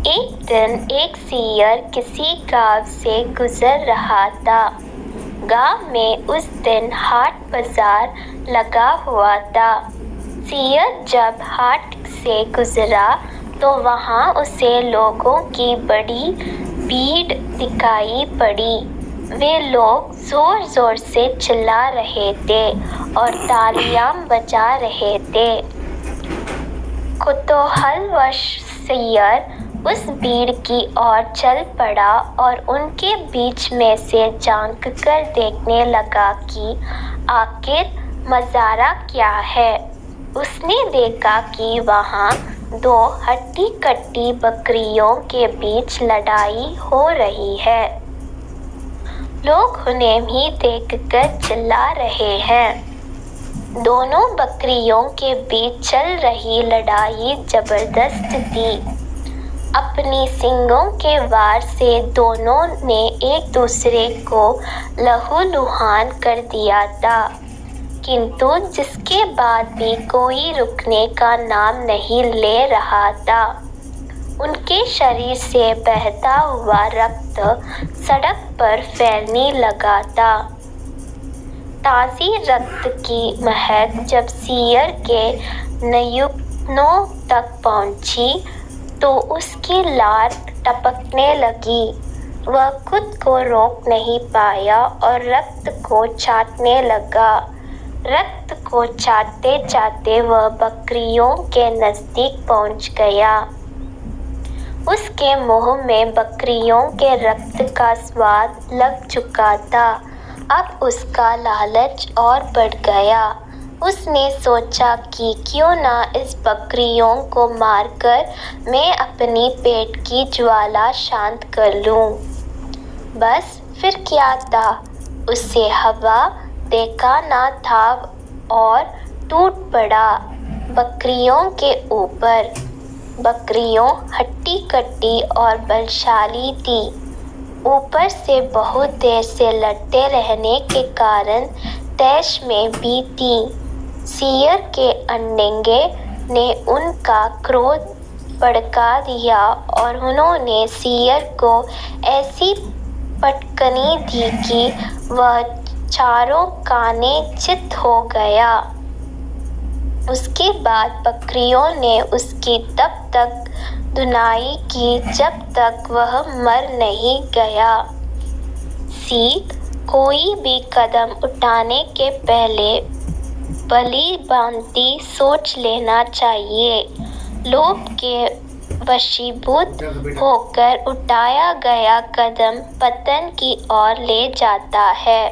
एक दिन एक सियर किसी गांव से गुजर रहा था। गांव में उस दिन हाट बाजार लगा हुआ था। सियर जब हाट से गुजरा तो वहां उसे लोगों की बड़ी भीड़ दिखाई पड़ी। वे लोग जोर जोर से चिल्ला रहे थे और तालियां बजा रहे थे। कुतूहलवश सियर उस भीड़ की ओर चल पड़ा और उनके बीच में से झांक कर देखने लगा कि आखिर नजारा क्या है। उसने देखा कि वहां दो हट्टी कट्टी बकरियों के बीच लड़ाई हो रही है। लोग उन्हें भी देखकर चिल्ला रहे हैं। दोनों बकरियों के बीच चल रही लड़ाई जबरदस्त थी। अपनी सींगों के वार से दोनों ने एक दूसरे को लहूलुहान कर दिया था, किंतु जिसके बाद भी कोई रुकने का नाम नहीं ले रहा था। उनके शरीर से बहता हुआ रक्त सड़क पर फैलने लगा था। ताज़ी रक्त की महक जब सियर के नाखूनों तक पहुंची तो उसकी लार टपकने लगी। वह खुद को रोक नहीं पाया और रक्त को चाटने लगा। रक्त को चाटते चाटते वह बकरियों के नज़दीक पहुंच गया। उसके मुंह में बकरियों के रक्त का स्वाद लग चुका था। अब उसका लालच और बढ़ गया। उसने सोचा कि क्यों ना इस बकरियों को मारकर मैं अपनी पेट की ज्वाला शांत कर लूं। बस फिर क्या था, उसे हवा देखा ना था और टूट पड़ा बकरियों के ऊपर। बकरियों हट्टी कट्टी और बलशाली थी। ऊपर से बहुत देर से लड़ते रहने के कारण तैश में भी थी। सियर के अंडेंगे ने उनका क्रोध भड़का दिया और उन्होंने सियर को ऐसी पटकनी दी कि वह चारों काने चित हो गया। उसके बाद बकरियों ने उसकी तब तक धुनाई की जब तक वह मर नहीं गया। सीख, कोई भी कदम उठाने के पहले भली भांति सोच लेना चाहिए। लोभ के वशीभूत होकर उठाया गया कदम पतन की ओर ले जाता है।